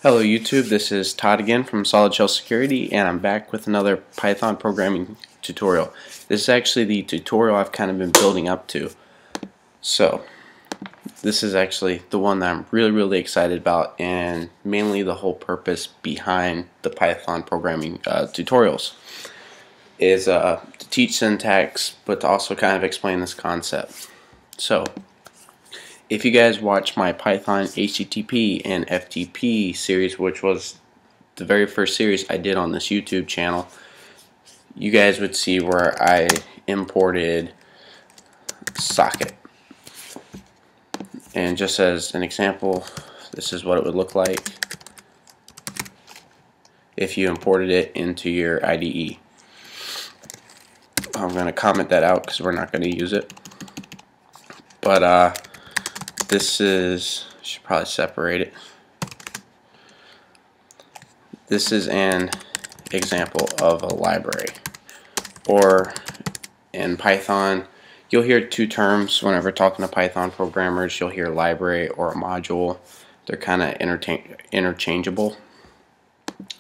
Hello YouTube, this is Todd again from Solid Shell Security, and I'm back with another Python programming tutorial. This is actually the tutorial I've kind of been building up to. So, this is actually the one that I'm really excited about, and mainly the whole purpose behind the Python programming tutorials is to teach syntax, but to also kind of explain this concept. So, if you guys watch my Python HTTP and FTP series, which was the very first series I did on this YouTube channel, you guys would see where I imported socket. And just as an example, this is what it would look like if you imported it into your IDE. I'm going to comment that out because we're not going to use it. But this is, should probably separate it. This is an example of a library. Or in Python, you'll hear two terms whenever talking to Python programmers. You'll hear library or a module. They're kind of interchangeable.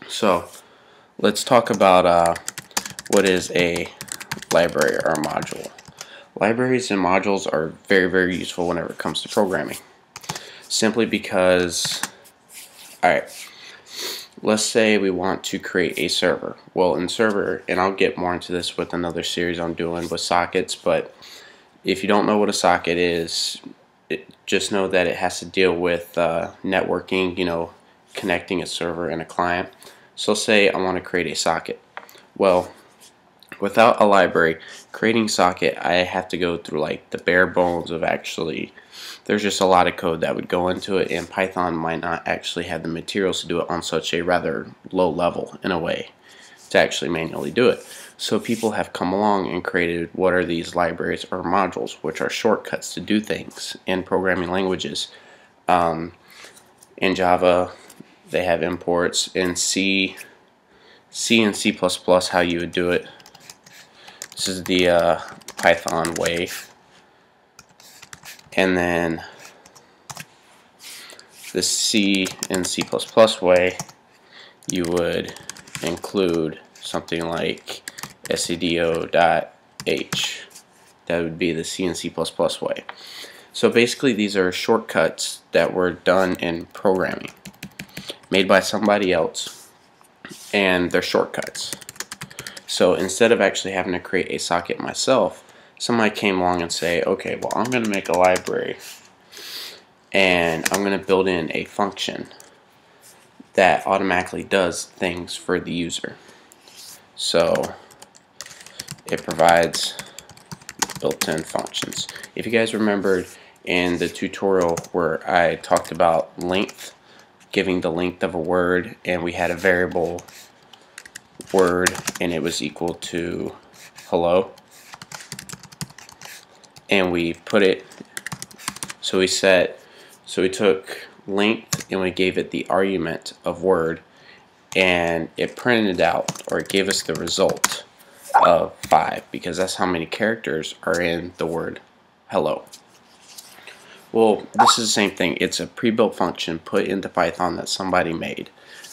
So let's talk about what is a library or a module. Libraries and modules are very useful whenever it comes to programming. Simply because, alright, let's say we want to create a server. Well, in server, and I'll get more into this with another series I'm doing with sockets, but if you don't know what a socket is, just know that it has to deal with networking, connecting a server and a client. So say I want to create a socket. Well, without a library, creating socket, I have to go through like the bare bones of actually, there's just a lot of code that would go into it, and Python might not actually have the materials to do it on such a rather low level in a way to actually manually do it. So people have come along and created what are these libraries or modules, which are shortcuts to do things in programming languages. In Java, they have imports. In C and C++, how you would do it. This is the Python way. And then the C and C++ way, you would include something like stdio.h. That would be the C and C++ way. So basically these are shortcuts that were done in programming, made by somebody else, and they're shortcuts. So instead of actually having to create a socket myself, somebody came along and say, okay, well, I'm going to make a library and I'm going to build in a function that automatically does things for the user. So it provides built-in functions. If you guys remembered in the tutorial where I talked about length, giving the length of a word, and we had a variable word and it was equal to hello, and we put it, so we took length and we gave it the argument of word, and it printed out, or it gave us the result of 5, because that's how many characters are in the word hello. Well, this is the same thing. It's a pre-built function put into Python that somebody made,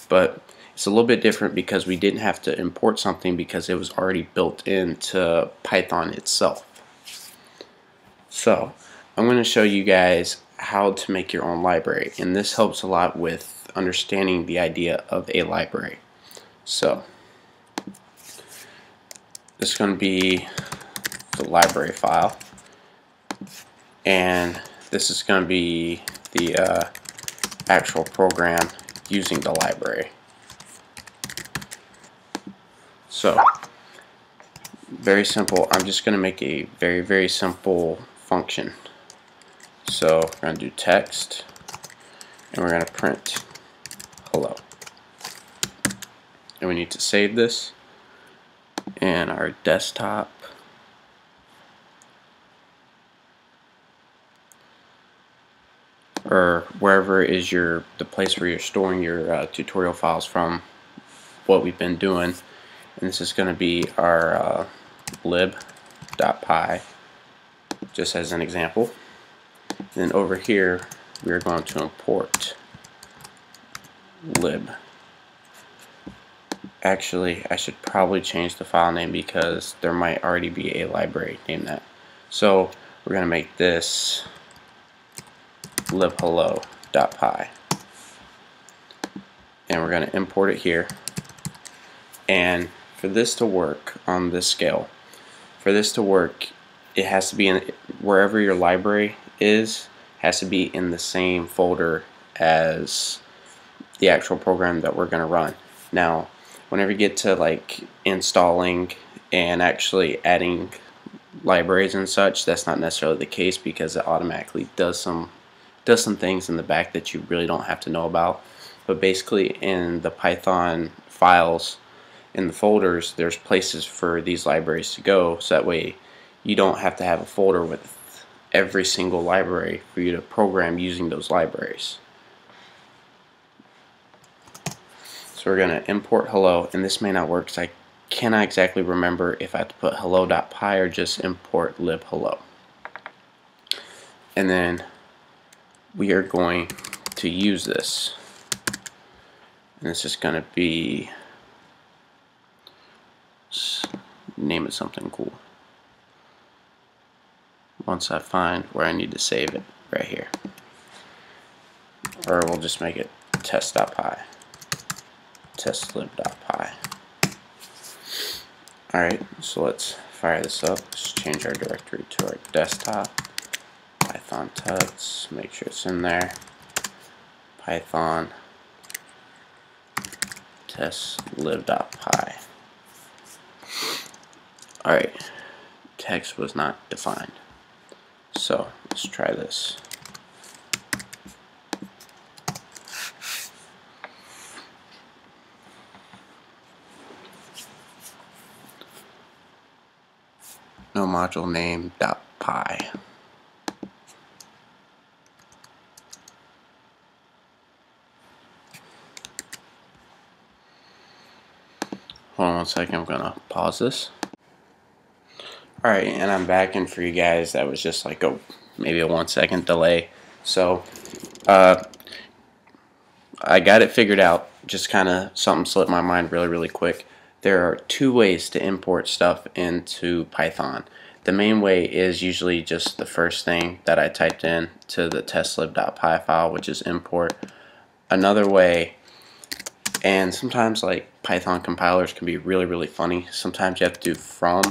but it's a little bit different because we didn't have to import something because it was already built into Python itself. So I'm going to show you guys how to make your own library, and this helps a lot with understanding the idea of a library. So this is going to be the library file, and this is going to be the actual program using the library. So very simple. I'm just going to make a very simple function. So we're going to do text, and we're going to print hello. And we need to save this in our desktop. Or wherever is the place where you're storing your tutorial files from, what we've been doing. And this is going to be our lib.py, just as an example. And then over here we are going to import lib. Actually, I should probably change the file name because there might already be a library named that. So we're going to make this libhello.py, and we're going to import it here. And for this to work on this scale, for this to work, it has to be in wherever your library is, has to be in the same folder as the actual program that we're going to run. Now, whenever you get to like installing and actually adding libraries and such, that's not necessarily the case because it automatically does some things in the back that you really don't have to know about. But basically, in the Python files, in the folders, there's places for these libraries to go, so that way you don't have to have a folder with every single library for you to program using those libraries. So we're going to import hello, and this may not work because I cannot exactly remember if I have to put hello.py or just import libhello. And then we are going to use this, and this is going to be, name it something cool. Once I find where I need to save it, right here. Or we'll just make it test.py, testlib.py. Alright, so let's fire this up. Let's change our directory to our desktop. Python tuts, make sure it's in there. Python testlib.py. Alright, text was not defined. So let's try this. No module name .py. Hold on one second, I'm gonna pause this. Alright, and I'm back, and for you guys that was just like maybe a 1 second delay. So I got it figured out, just kinda something slipped my mind really quick. There are two ways to import stuff into Python. The main way is usually just the first thing that I typed in to the testlib.py file, which is import. Another way, and sometimes like Python compilers can be really funny. Sometimes you have to do from,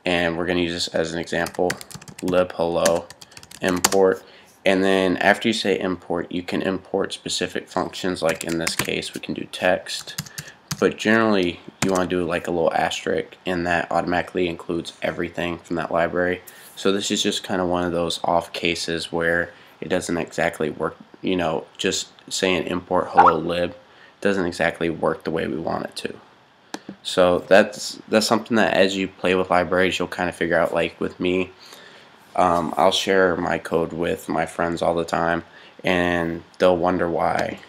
and we're going to use this as an example, libhello import. And then after you say import, you can import specific functions, like in this case we can do text, but generally you want to do like a little asterisk, and that automatically includes everything from that library. So this is just kind of one of those off cases where it doesn't exactly work, you know, just saying import hello lib doesn't exactly work the way we want it to. So that's something that as you play with libraries you'll kind of figure out. Like with me, I'll share my code with my friends all the time, and they'll wonder why,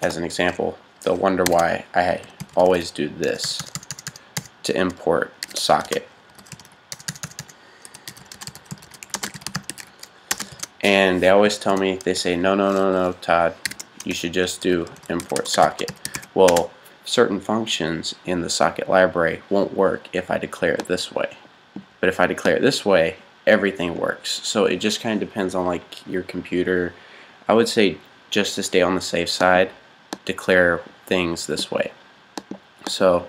as an example, they'll wonder why I always do this to import socket. And they always tell me, they say, no, Todd, you should just do import socket. Well, certain functions in the socket library won't work if I declare it this way. But if I declare it this way, everything works. So it just kind of depends on like your computer. I would say just to stay on the safe side, declare things this way. So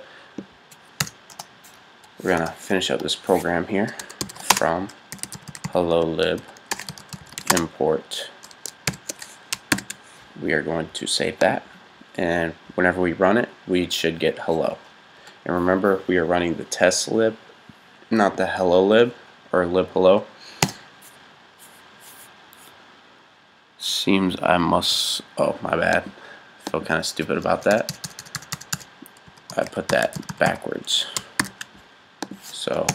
we're gonna finish up this program here from hello lib import. We are going to save that, and whenever we run it we should get hello. And remember, we are running the test lib, not the hello lib or libhello. Seems I must, oh my bad, I feel kind of stupid about that. I put that backwards. So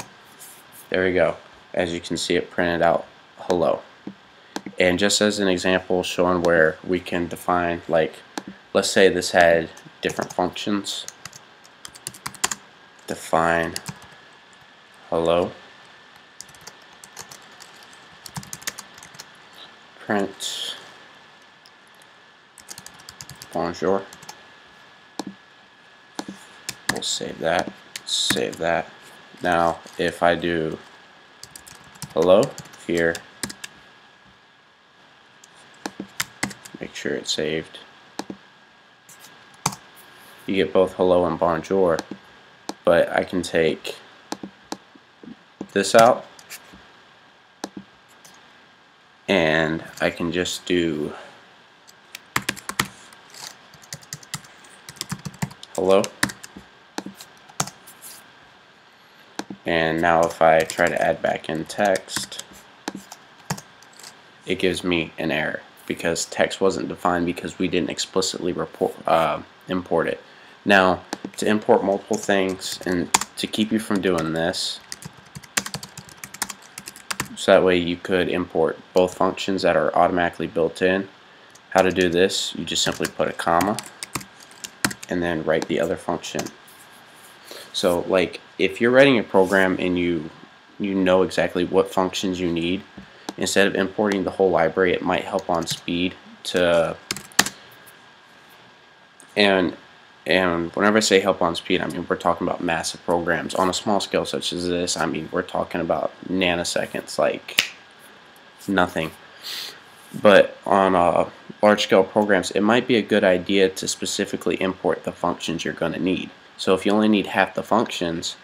there we go. As you can see, it printed out hello. And just as an example showing where we can define, like let's say this had different functions. Define hello, print bonjour. We'll save that. Save that. Now, if I do hello here, make sure it's saved. You get both hello and bonjour, but I can take this out and I can just do hello. And now if I try to add back in text, it gives me an error because text wasn't defined because we didn't explicitly import it. Now, to import multiple things and to keep you from doing this, so that way you could import both functions that are automatically built in. How to do this, you just simply put a comma and then write the other function. So like if you're writing a program and you know exactly what functions you need, instead of importing the whole library, it might help on speed to and whenever I say help on speed, I mean we're talking about massive programs. On a small scale such as this, I mean we're talking about nanoseconds, like nothing. But on large scale programs, it might be a good idea to specifically import the functions you're going to need. So if you only need half the functions,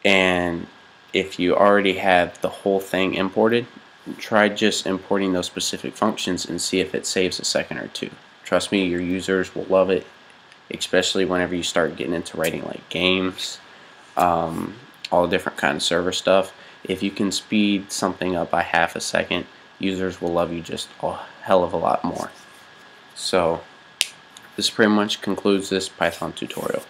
and if you already have the whole thing imported, try just importing those specific functions and see if it saves a second or two. Trust me, your users will love it, especially whenever you start getting into writing like games, all different kind of server stuff. If you can speed something up by half a second, users will love you just a hell of a lot more. So this pretty much concludes this Python tutorial.